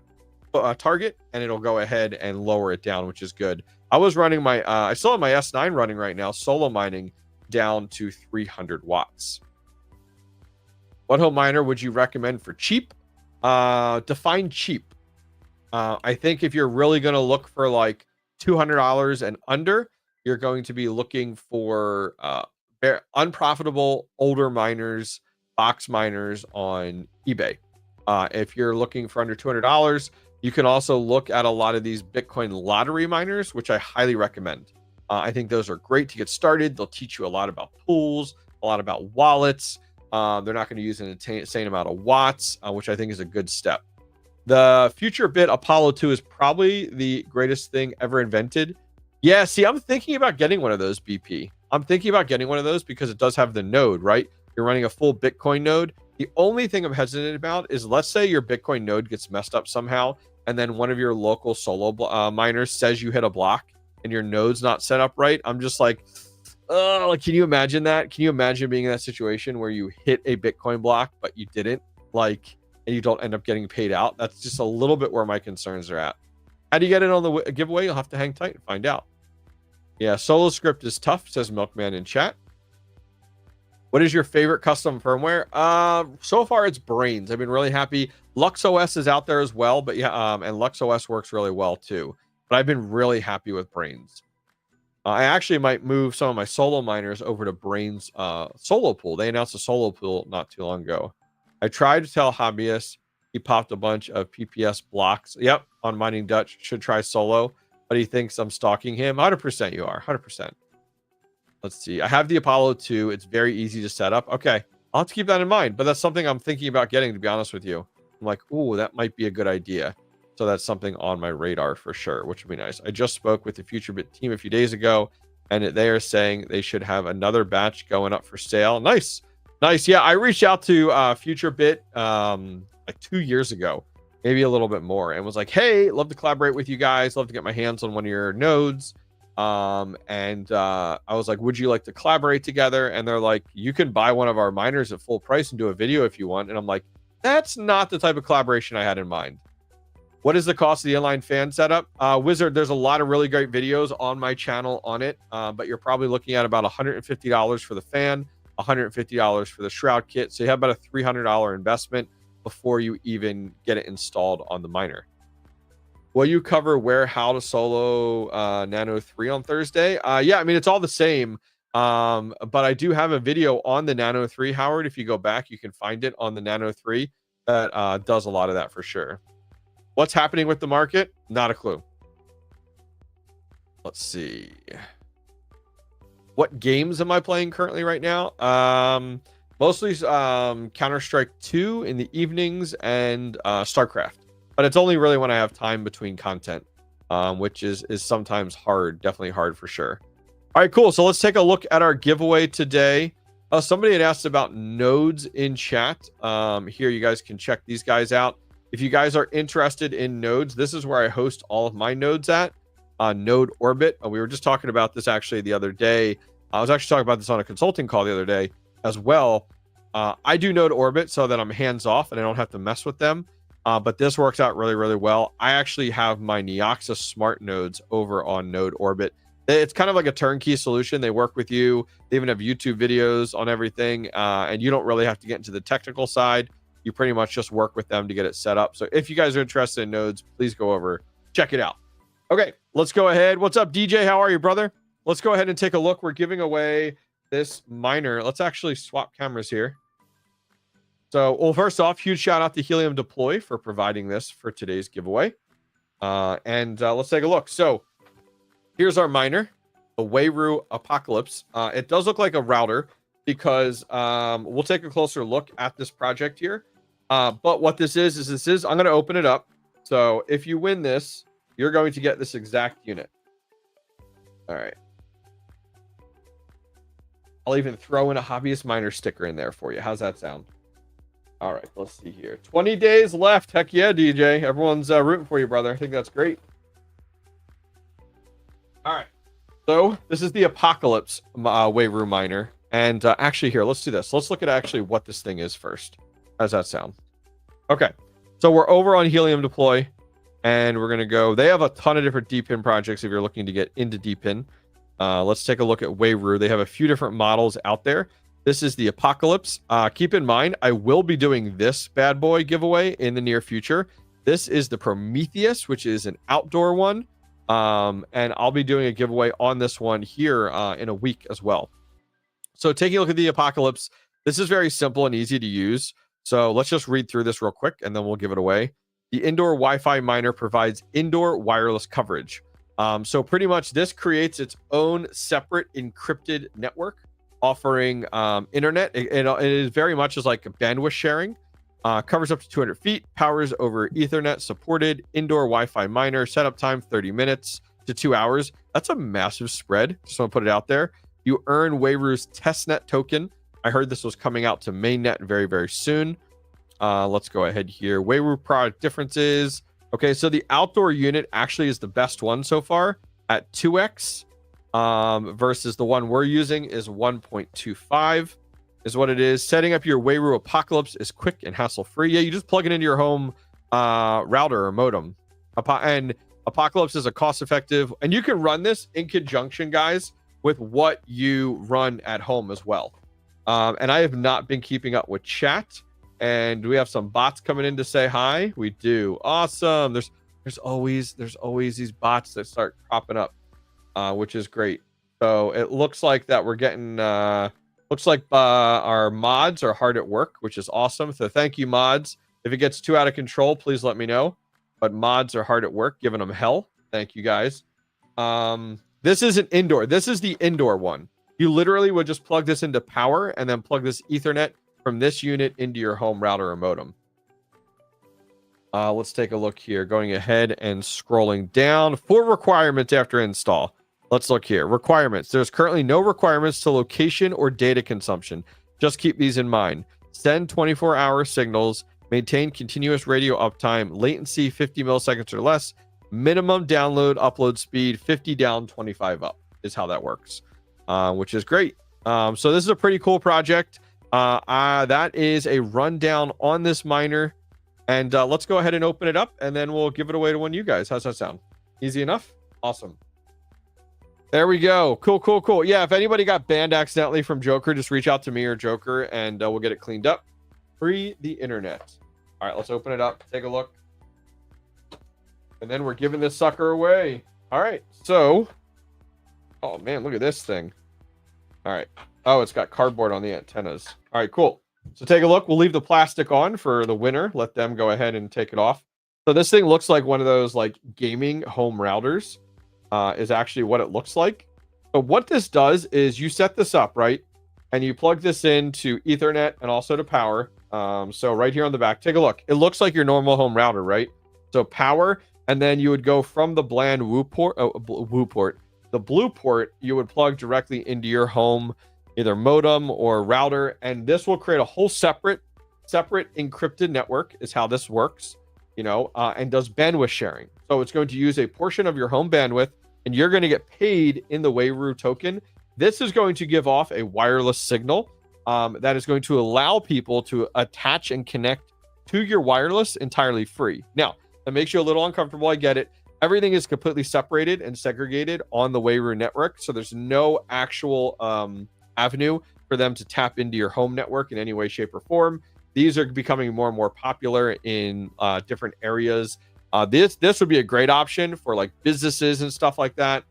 target, and it'll go ahead and lower it down, which is good. I was running my, I still have my S9 running right now, solo mining down to 300 watts. What home miner would you recommend for cheap? Define cheap. I think if you're really going to look for like $200 and under, you're going to be looking for unprofitable older miners, box miners on eBay. If you're looking for under $200, you can also look at a lot of these Bitcoin lottery miners, which I highly recommend. I think those are great to get started. They'll teach you a lot about pools, a lot about wallets. They're not going to use an insane amount of watts, which I think is a good step. The FutureBit Apollo 2 is probably the greatest thing ever invented. Yeah, see, I'm thinking about getting one of those, BP. I'm thinking about getting one of those because it does have the node, right? You're running a full Bitcoin node. The only thing I'm hesitant about is, let's say your Bitcoin node gets messed up somehow, and then one of your local solo miners says you hit a block and your node's not set up right. I'm just like, oh, can you imagine that? Can you imagine being in that situation where you hit a Bitcoin block, but you didn't, like, and you don't end up getting paid out? That's just a little bit where my concerns are at. How do you get in on the giveaway? You'll have to hang tight and find out. Yeah, solo script is tough, says Milkman in chat. What is your favorite custom firmware? So far it's Brains. I've been really happy. LuxOS is out there as well, but yeah, and LuxOS works really well too. But I've been really happy with Brains. I actually might move some of my solo miners over to Brains solo pool. They announced a solo pool not too long ago. I tried to tell Hobbyist. He popped a bunch of PPS blocks. Yep, on Mining Dutch. Should try solo, but he thinks I'm stalking him. 100% you are. 100%. Let's see. I have the Apollo 2. It's very easy to set up. Okay. I'll have to keep that in mind, but that's something I'm thinking about getting, to be honest with you. I'm like, ooh, that might be a good idea. So that's something on my radar for sure, which would be nice. I just spoke with the FutureBit team a few days ago, and they are saying they should have another batch going up for sale. Nice. Nice. Yeah, I reached out to FutureBit like 2 years ago, maybe a little bit more, and was like, hey, love to collaborate with you guys, love to get my hands on one of your nodes. I was like, would you like to collaborate together? And they're like, you can buy one of our miners at full price and do a video if you want. And I'm like, that's not the type of collaboration I had in mind. What is the cost of the inline fan setup? Wizard, there's a lot of really great videos on my channel on it, but you're probably looking at about $150 for the fan, $150 for the shroud kit. So you have about a $300 investment before you even get it installed on the miner. Will you cover how to solo Nano 3 on Thursday? Yeah, I mean, it's all the same. But I do have a video on the Nano 3, Howard. If you go back, you can find it on the Nano 3 that does a lot of that for sure. What's happening with the market? Not a clue. Let's see. What games am I playing currently right now? Mostly Counter-Strike 2 in the evenings and StarCraft. But it's only really when I have time between content, which is sometimes hard, definitely hard for sure. All right, cool. So let's take a look at our giveaway today. Somebody had asked about nodes in chat. Here, you guys can check these guys out. If you guys are interested in nodes, this is where I host all of my nodes at, Node Orbit. We were just talking about this actually the other day. I was actually talking about this on a consulting call the other day as well. I do Node Orbit so that I'm hands off and I don't have to mess with them. But this works out really, really well. I actually have my 𝐾𝐤𝐬𝐷 smart nodes over on Node Orbit. It's kind of like a turnkey solution. They work with you. They even have YouTube videos on everything. And you don't really have to get into the technical side. You pretty much just work with them to get it set up. So if you guys are interested in nodes, please go over, check it out. Okay, let's go ahead. What's up, DJ? How are you, brother? Let's go ahead and take a look. We're giving away this miner. Let's actually swap cameras here. So, well, first off, huge shout out to Helium Deploy for providing this for today's giveaway. Let's take a look. So here's our miner, the Wayru 𝐷𝐷𝐷𝐷𝐷𝐷. It does look like a router because we'll take a closer look at this project here. But what this is I'm going to open it up. So if you win this, you're going to get this exact unit. All right. I'll even throw in a HobbyistMiner sticker in there for you. How's that sound? All right, let's see here. 20 days left. Heck yeah, DJ. Everyone's rooting for you, brother. I think that's great. All right. So this is the 𝐷𝐷𝐷𝐷𝐷𝐷 Wayru miner. And actually here, let's do this. Let's look at actually what this thing is first. How's that sound? Okay. So we're over on Helium Deploy. And we're going to go. They have a ton of different Depin projects if you're looking to get into Depin. Let's take a look at Wayru. They have a few different models out there. This is the 𝐷𝐷𝐷𝐷𝐷𝐷. Keep in mind, I will be doing this bad boy giveaway in the near future. This is the Prometheus, which is an outdoor one. And I'll be doing a giveaway on this one here in a week as well. So taking a look at the 𝐷𝐷𝐷𝐷𝐷, this is very simple and easy to use. So let's just read through this real quick and then we'll give it away. The indoor Wi-Fi miner provides indoor wireless coverage. So pretty much this creates its own separate encrypted network offering internet. It is very much as like a bandwidth sharing. Covers up to 200 feet, powers over Ethernet, supported indoor Wi-Fi miner, setup time 30 minutes to 2 hours. That's a massive spread. Just want to put it out there. You earn Wayru's testnet token. I heard this was coming out to mainnet very, very soon. Let's go ahead here. Wayru product differences. Okay, so the outdoor unit actually is the best one so far at 2x versus the one we're using is 1.25 is what it is. Setting up your Wayru 𝐷𝐷𝐷𝐷𝐷𝐷 is quick and hassle-free. Yeah, you just plug it into your home router or modem. And 𝐷𝐷𝐷𝐷𝐷𝐷 is a cost-effective, and you can run this in conjunction, guys, with what you run at home as well. And I have not been keeping up with chat. And do we have some bots coming in to say hi? We do. Awesome. There's always these bots that start cropping up, which is great. So it looks like that we're getting looks like our mods are hard at work, which is awesome. So thank you, mods. If it gets too out of control, please let me know. But mods are hard at work, giving them hell. Thank you, guys. This isn't indoor. This is the indoor one. You literally would just plug this into power and then plug this Ethernet from this unit into your home router or modem. Let's take a look here. Going ahead and scrolling down. 4 requirements after install. Let's look here. Requirements. There's currently no requirements to location or data consumption. Just keep these in mind. Send 24-hour signals. Maintain continuous radio uptime. Latency 50 milliseconds or less. Minimum download upload speed 50 down, 25 up is how that works, which is great. So this is a pretty cool project. That is a rundown on this miner. And let's go ahead and open it up, and then we'll give it away to one of you guys. How's that sound? Easy enough? Awesome. There we go. Cool. Yeah, if anybody got banned accidentally from Joker, just reach out to me or Joker, and we'll get it cleaned up. Free the internet. All right, let's open it up. Take a look. And then we're giving this sucker away. All right, so... Oh, man, look at this thing. All right. Oh, it's got cardboard on the antennas. All right, cool. So take a look. We'll leave the plastic on for the winner. Let them go ahead and take it off. So this thing looks like one of those like gaming home routers is actually what it looks like. But what this does is you set this up, right? And you plug this into Ethernet and also to power. So right here on the back, take a look. It looks like your normal home router, right? So power, and then you would go from the bland Woo port, the blue port, you would plug directly into your home either modem or router, and this will create a whole separate encrypted network is how this works, and does bandwidth sharing. So it's going to use a portion of your home bandwidth, and you're going to get paid in the Wayru token. This is going to give off a wireless signal that is going to allow people to attach and connect to your wireless entirely free. Now, that makes you a little uncomfortable. I get it. Everything is completely separated and segregated on the Wayru network, so there's no actual avenue for them to tap into your home network in any way, shape, or form. These are becoming more and more popular in different areas. This would be a great option for like businesses and stuff like that,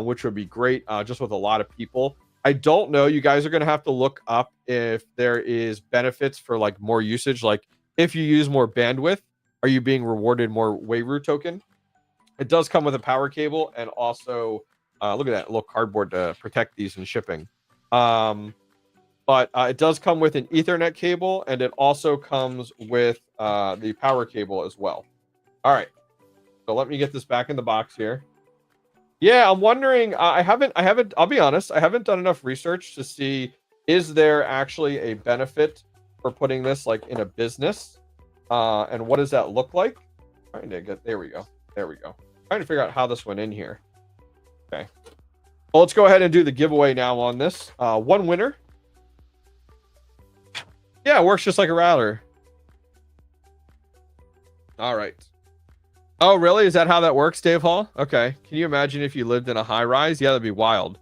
which would be great just with a lot of people. I don't know. You guys are going to have to look up if there is benefits for like more usage. Like if you use more bandwidth, are you being rewarded more Wayru token? It does come with a power cable and also look at that little cardboard to protect these in shipping. But it does come with an Ethernet cable, and it also comes with the power cable as well. All right, so let me get this back in the box here. Yeah, I'm wondering. I haven't. I'll be honest. I haven't done enough research to see is there actually a benefit for putting this like in a business, and what does that look like? Trying to get there we go. Trying to figure out how this went in here. Okay. Well, let's go ahead and do the giveaway now on this. One winner. Yeah, it works just like a router. All right. Oh, really? Is that how that works, Dave Hall? Okay. Can you imagine if you lived in a high rise? Yeah, that'd be wild.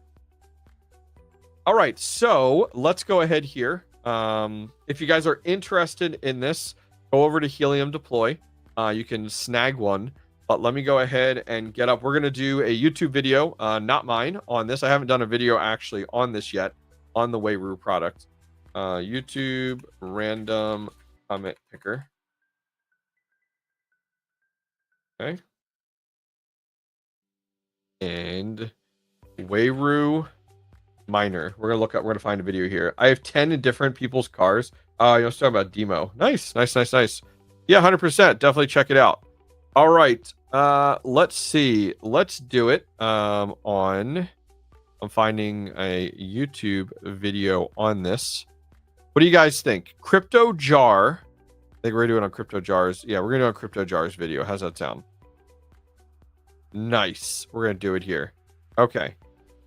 All right. So let's go ahead here. If you guys are interested in this, go over to Helium Deploy. You can snag one. But let me go ahead and get up. We're going to do a YouTube video, not mine, on this. I haven't done a video actually on this yet, on the Wayru product. YouTube random comment picker. Okay. And Wayru miner. We're going to find a video here. I have 10 different people's cars. You're talking about demo. Nice. Yeah, 100%. Definitely check it out. All right, let's see. Let's do it I'm finding a YouTube video on this. What do you guys think? Crypto jar. I think we're doing on crypto jars. Yeah, we're going to do a crypto jars video. How's that sound? Nice. We're going to do it here. Okay.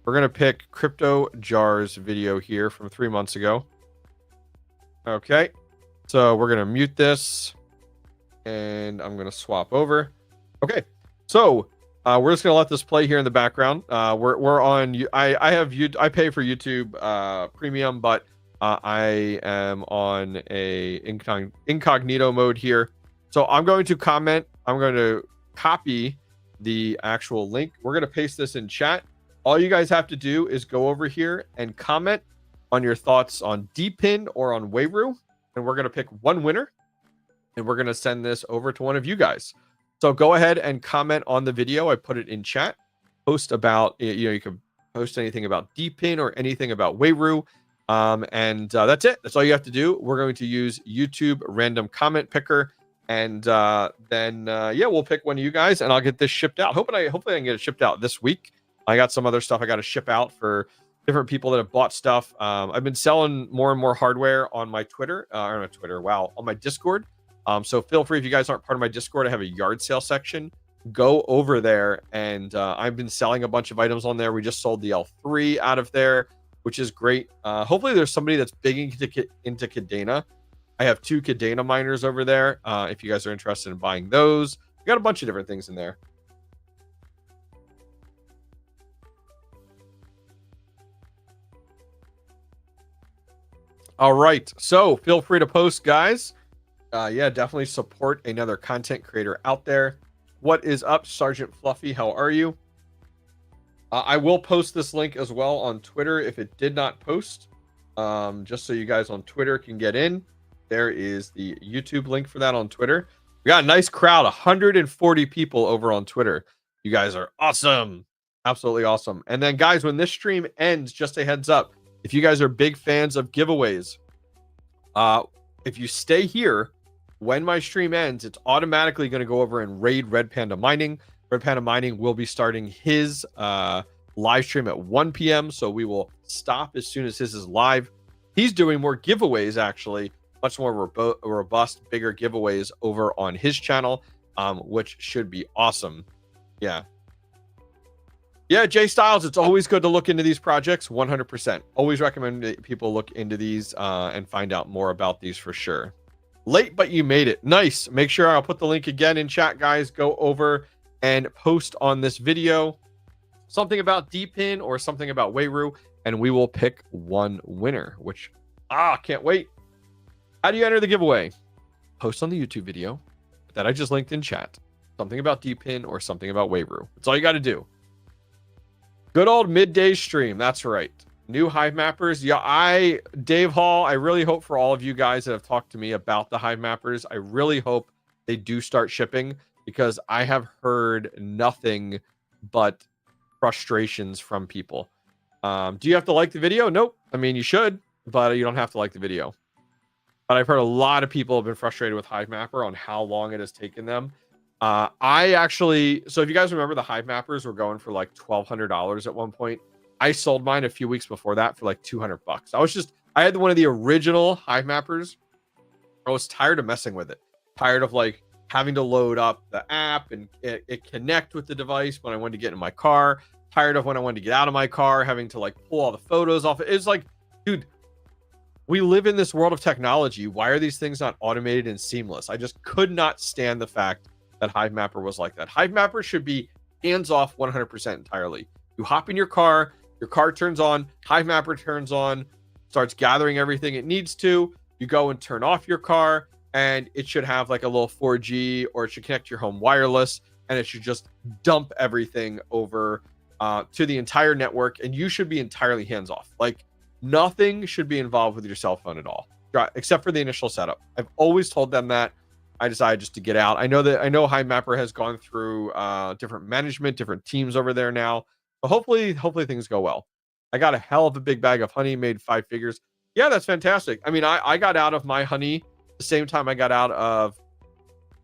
We're going to pick crypto jars video here from 3 months ago. Okay. So we're going to mute this. And I'm going to swap over. Okay, so we're just going to let this play here in the background. We're on. I pay for YouTube Premium, but I am on a incognito mode here. So I'm going to comment. I'm going to copy the actual link. We're going to paste this in chat. All you guys have to do is go over here and comment on your thoughts on Depin or on Wayru, and we're going to pick one winner. And we're going to send this over to one of you guys. So go ahead and comment on the video. I put it in chat. Post about, you can post anything about Depin or anything about Wayru. And that's it. That's all you have to do. We're going to use YouTube random comment picker. And then we'll pick one of you guys and I'll get this shipped out. Hopefully I can get it shipped out this week. I got some other stuff I got to ship out for different people that have bought stuff. I've been selling more and more hardware on my Twitter, on my Discord. So feel free, if you guys aren't part of my Discord, I have a yard sale section. Go over there, and I've been selling a bunch of items on there. We just sold the L3 out of there, which is great. Hopefully there's somebody that's big into Kadena. I have 2 Kadena miners over there. If you guys are interested in buying those, we got a bunch of different things in there. All right, so feel free to post, guys. Yeah, definitely support another content creator out there. What is up, Sergeant Fluffy? How are you? I will post this link as well on Twitter if it did not post, just so you guys on Twitter can get in. There is the YouTube link for that on Twitter. We got a nice crowd, 140 people over on Twitter. You guys are awesome. Absolutely awesome. And then, guys, when this stream ends, just a heads up, if you guys are big fans of giveaways, if you stay here, when my stream ends, it's automatically going to go over and raid Red Panda Mining. Red Panda Mining will be starting his live stream at 1 p.m. So we will stop as soon as his is live. He's doing more giveaways, actually, much more robust, bigger giveaways over on his channel, which should be awesome. Yeah. Yeah, Jay Styles, it's always good to look into these projects. 100%. Always recommend that people look into these and find out more about these for sure. Late, but you made it. Nice. Make sure I'll put the link again in chat, guys. Go over and post on this video something about Depin or something about Wayru, and we will pick one winner, which, can't wait. How do you enter the giveaway? Post on the YouTube video that I just linked in chat. Something about Depin or something about Wayru. That's all you got to do. Good old midday stream. That's right. New Hive Mappers. Yeah, Dave Hall, I really hope for all of you guys that have talked to me about the Hive Mappers, I really hope they do start shipping, because I have heard nothing but frustrations from people. Do you have to like the video? Nope. I mean, you should, but you don't have to like the video. But I've heard a lot of people have been frustrated with Hive Mapper on how long it has taken them. So if you guys remember, the Hive Mappers were going for like $1,200 at one point. I sold mine a few weeks before that for like $200. I had one of the original Hive Mappers. I was tired of messing with it. Tired of like having to load up the app and it connect with the device when I wanted to get in my car. Tired of when I wanted to get out of my car, having to like pull all the photos off. It's like, dude, we live in this world of technology. Why are these things not automated and seamless? I just could not stand the fact that Hive Mapper was like that. Hive Mapper should be hands off 100% entirely. You hop in your car turns on, Hive Mapper turns on, starts gathering everything it needs to. You go and turn off your car, and it should have like a little 4G, or it should connect to your home wireless, and it should just dump everything over to the entire network, and you should be entirely hands off. Like, nothing should be involved with your cell phone at all, except for the initial setup. I've always told them that. I decided just to get out. I know Hive Mapper has gone through different management, different teams over there now. But hopefully things go well. I got a hell of a big bag of honey, made 5 figures. Yeah, that's fantastic. I mean, I got out of my honey the same time I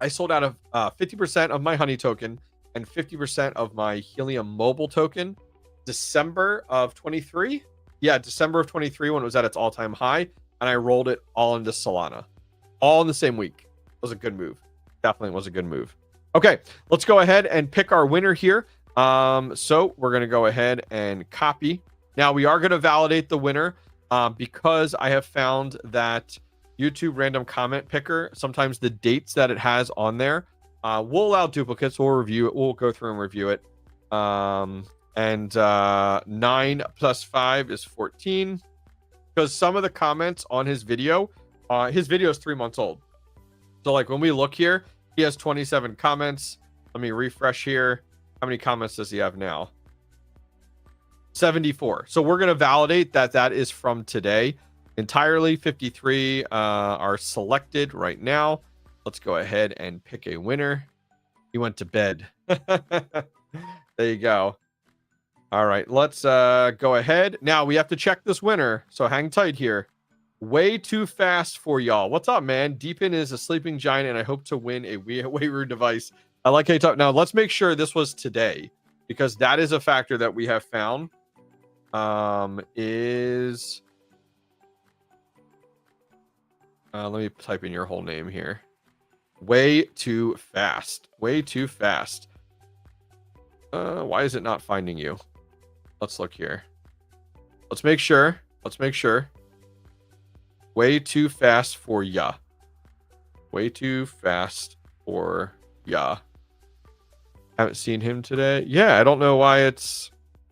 sold out of 50% of my honey token and 50% of my helium mobile token December of 23. Yeah, December of 23, when it was at its all-time high, and I rolled it all into Solana. All in the same week. It was a good move. Definitely was a good move. Okay, let's go ahead and pick our winner here. So we're going to go ahead and copy. Now we are going to validate the winner because I have found that YouTube random comment picker, sometimes the dates that it has on there will allow duplicates. We'll review it. We'll go through and review it. 9 plus 5 is 14, because some of the comments on his video is 3 months old. So like when we look here, he has 27 comments. Let me refresh here. How many comments does he have now? 74. So we're going to validate that that is from today entirely. 53 are selected right now. Let's go ahead and pick a winner. He went to bed. There you go. All right, let's go ahead. Now we have to check this winner, so hang tight here. Way too fast for y'all. What's up, man? Depin is a sleeping giant, and I hope to win a Wayru device. I like how you talk. Now let's make sure this was today, because that is a factor that we have found. Let me type in your whole name here. Way too fast. Way too fast. Why is it not finding you? Let's look here. Let's make sure. Let's make sure. Way too fast for ya. Way too fast for ya. Haven't seen him today. Yeah, I don't know why it's...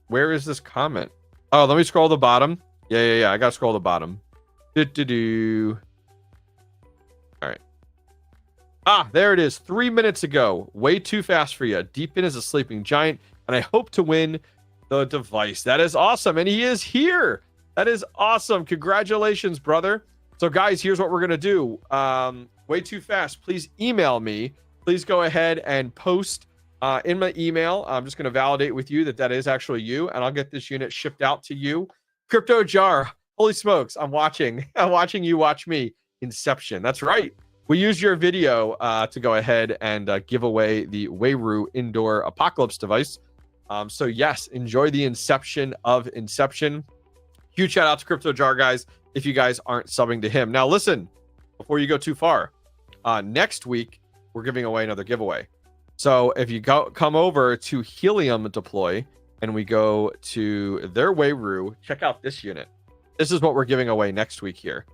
Where is this comment? Oh, let me scroll to the bottom. Yeah. I gotta scroll to the bottom. All right. Ah, there it is. 3 minutes ago. Way too fast for you. Depin is a sleeping giant, and I hope to win the device. That is awesome, and he is here. That is awesome. Congratulations, brother. So, guys, here's what we're gonna do. Way too fast. Please email me. Please go ahead and post in my email. I'm just gonna validate with you that that is actually you, and I'll get this unit shipped out to you. Crypto Jar. Holy smokes! I'm watching. I'm watching you watch me. Inception. That's right. We used your video to go ahead and give away the Wayru indoor apocalypse device. So yes, enjoy the inception of Inception. Huge shout out to Crypto Jar, guys, if you guys aren't subbing to him. Now listen, before you go too far, next week we're giving away another giveaway. So if you come over to Helium Deploy and we go to their Wayru, check out this unit. This is what we're giving away next week here.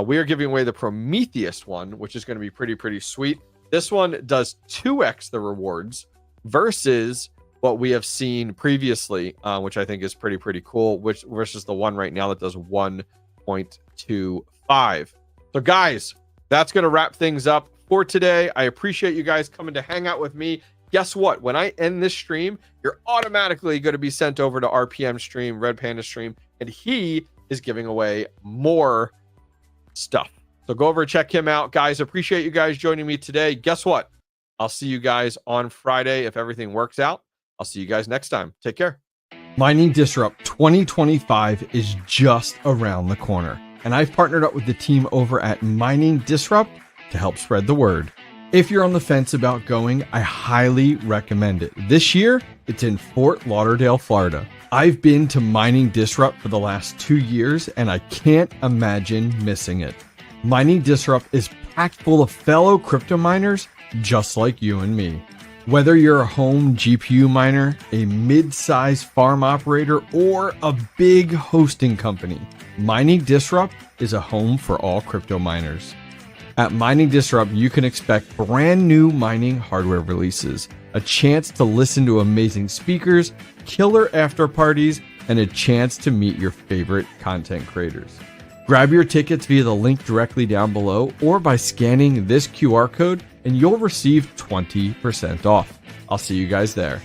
We are giving away the Prometheus one, which is going to be pretty sweet. This one does 2x the rewards versus what we have seen previously, which I think is pretty cool, which versus the one right now that does 1.25. So guys, that's going to wrap things up for today. I appreciate you guys coming to hang out with me. Guess what? When I end this stream, you're automatically going to be sent over to RPM stream, Red Panda stream, and he is giving away more stuff. So go over and check him out, guys. Appreciate you guys joining me today. Guess what? I'll see you guys on Friday if everything works out. I'll see you guys next time. Take care. Mining Disrupt 2025 is just around the corner, and I've partnered up with the team over at Mining Disrupt to help spread the word. If you're on the fence about going, I highly recommend it. This year, it's in Fort Lauderdale, Florida. I've been to Mining Disrupt for the last 2 years, and I can't imagine missing it. Mining Disrupt is packed full of fellow crypto miners just like you and me. Whether you're a home GPU miner, a mid-sized farm operator, or a big hosting company, Mining Disrupt is a home for all crypto miners. At Mining Disrupt, you can expect brand new mining hardware releases, a chance to listen to amazing speakers, killer after parties, and a chance to meet your favorite content creators. Grab your tickets via the link directly down below or by scanning this QR code and you'll receive 20% off. I'll see you guys there.